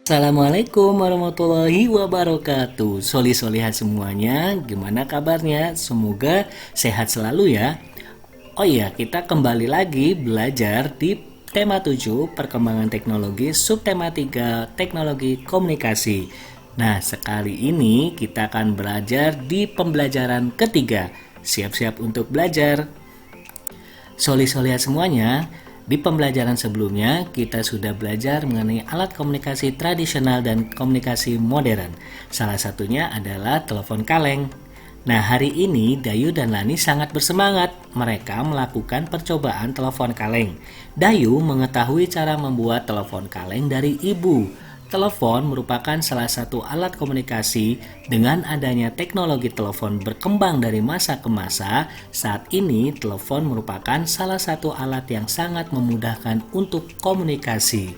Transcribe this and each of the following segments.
Assalamualaikum warahmatullahi wabarakatuh. Soli-solihat semuanya, gimana kabarnya? Semoga sehat selalu ya. Oh iya, kita kembali lagi belajar di tema 7 perkembangan teknologi, subtema 3 teknologi komunikasi. Nah, sekali ini kita akan belajar di pembelajaran ketiga. Siap-siap untuk belajar. Soli-solihat semuanya, di pembelajaran sebelumnya kita sudah belajar mengenai alat komunikasi tradisional dan komunikasi modern. Salah satunya adalah telepon kaleng. Nah, hari ini Dayu dan Lani sangat bersemangat. Mereka melakukan percobaan telepon kaleng. Dayu mengetahui cara membuat telepon kaleng dari ibu. Telepon merupakan salah satu alat komunikasi. Dengan adanya teknologi telepon berkembang dari masa ke masa, saat ini telepon merupakan salah satu alat yang sangat memudahkan untuk komunikasi.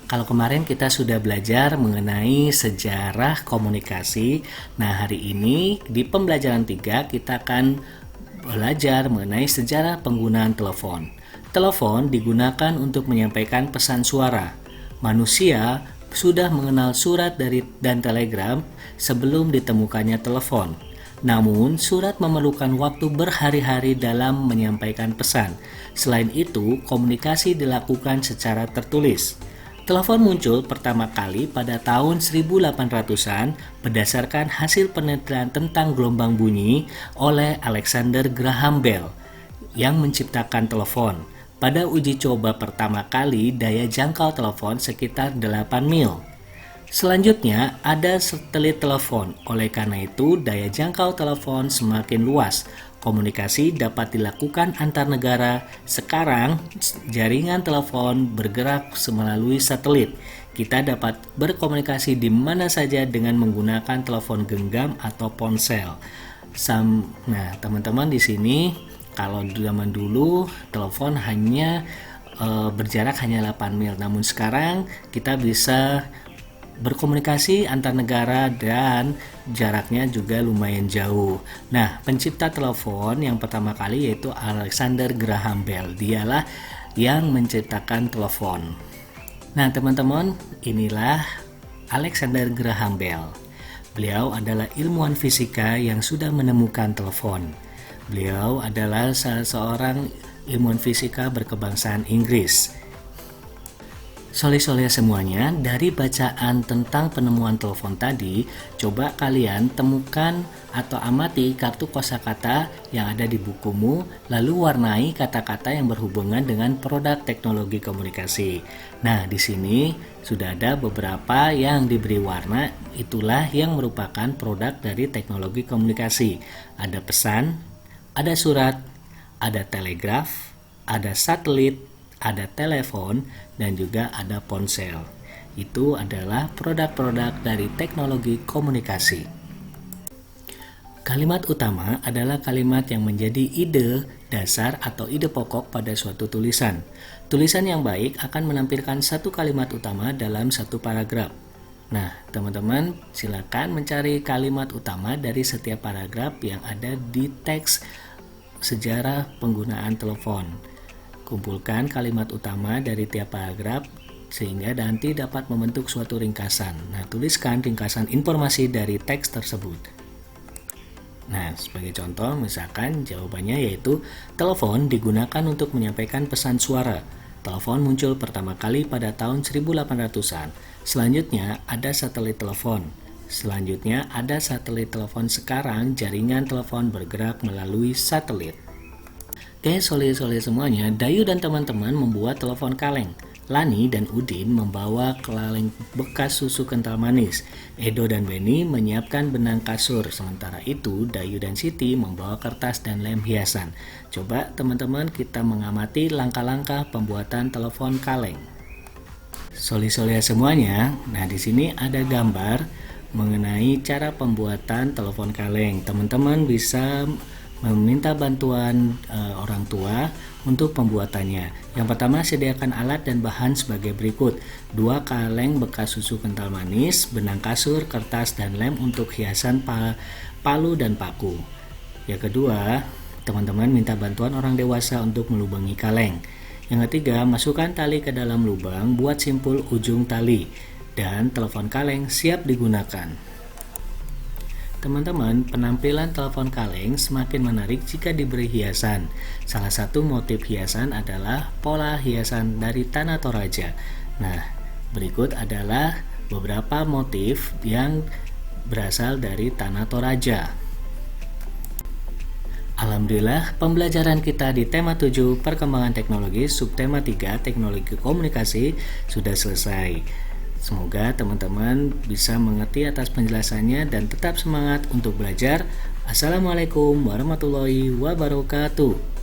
Kalau kemarin kita sudah belajar mengenai sejarah komunikasi, nah hari ini di pembelajaran 3 kita akan belajar mengenai sejarah penggunaan telepon. Telepon digunakan untuk menyampaikan pesan suara. Manusia sudah mengenal surat dan telegram sebelum ditemukannya telepon. Namun, surat memerlukan waktu berhari-hari dalam menyampaikan pesan. Selain itu, komunikasi dilakukan secara tertulis. Telepon muncul pertama kali pada tahun 1800-an berdasarkan hasil penelitian tentang gelombang bunyi oleh Alexander Graham Bell yang menciptakan telepon. Pada uji coba pertama kali, daya jangkau telepon sekitar 8 mil. Selanjutnya, ada satelit telepon. Oleh karena itu, daya jangkau telepon semakin luas. Komunikasi dapat dilakukan antar negara. Sekarang, jaringan telepon bergerak melalui satelit. Kita dapat berkomunikasi di mana saja dengan menggunakan telepon genggam atau ponsel. Nah, teman-teman di sini kalau zaman dulu telepon hanya berjarak hanya 8 mil, namun sekarang kita bisa berkomunikasi antar negara dan jaraknya juga lumayan jauh. Nah, pencipta telepon yang pertama kali yaitu Alexander Graham Bell. Dialah yang menciptakan telepon. Nah, teman-teman, inilah Alexander Graham Bell. Beliau adalah ilmuwan fisika yang sudah menemukan telepon. Beliau adalah salah seorang ilmuwan fisika berkebangsaan Inggris. Soleh-soleh semuanya, dari bacaan tentang penemuan telepon tadi, coba kalian temukan atau amati kartu kosakata yang ada di bukumu, lalu warnai kata-kata yang berhubungan dengan produk teknologi komunikasi. Nah, di sini sudah ada beberapa yang diberi warna, itulah yang merupakan produk dari teknologi komunikasi. Ada pesan, ada surat, ada telegraf, ada satelit, ada telepon, dan juga ada ponsel. Itu adalah produk-produk dari teknologi komunikasi. Kalimat utama adalah kalimat yang menjadi ide dasar atau ide pokok pada suatu tulisan. Tulisan yang baik akan menampilkan satu kalimat utama dalam satu paragraf. Nah, teman-teman silakan mencari kalimat utama dari setiap paragraf yang ada di teks sejarah penggunaan telepon. Kumpulkan kalimat utama dari tiap paragraf sehingga nanti dapat membentuk suatu ringkasan. Nah, tuliskan ringkasan informasi dari teks tersebut. Nah, sebagai contoh, misalkan jawabannya yaitu telepon digunakan untuk menyampaikan pesan suara. Telepon muncul pertama kali pada tahun 1800-an. Selanjutnya ada satelit telepon. Selanjutnya ada satelit telepon. Sekarang jaringan telepon bergerak melalui satelit. Oke, soleh-soleh semuanya, Dayu dan teman-teman membuat telepon kaleng. Lani dan Udin membawa kaleng bekas susu kental manis. Edo dan Beni menyiapkan benang kasur. Sementara itu, Dayu dan Siti membawa kertas dan lem hiasan. Coba teman-teman kita mengamati langkah-langkah pembuatan telepon kaleng. Soleh-soleh semuanya, nah di sini ada gambar mengenai cara pembuatan telepon kaleng. Teman-teman bisa meminta bantuan orang tua untuk pembuatannya. Yang pertama, sediakan alat dan bahan sebagai berikut: 2 kaleng bekas susu kental manis, benang kasur, kertas, dan lem untuk hiasan palu dan paku. Yang kedua, teman-teman minta bantuan orang dewasa untuk melubangi kaleng. Yang ketiga, masukkan tali ke dalam lubang, buat simpul ujung tali. dan telepon kaleng siap digunakan. Teman-teman, penampilan telepon kaleng semakin menarik jika diberi hiasan. Salah satu motif hiasan adalah pola hiasan dari Tanah Toraja. Nah, berikut adalah beberapa motif yang berasal dari Tanah Toraja. Alhamdulillah, pembelajaran kita di tema 7 perkembangan teknologi subtema 3 teknologi komunikasi sudah selesai. Semoga teman-teman bisa mengerti atas penjelasannya dan tetap semangat untuk belajar. Assalamualaikum warahmatullahi wabarakatuh.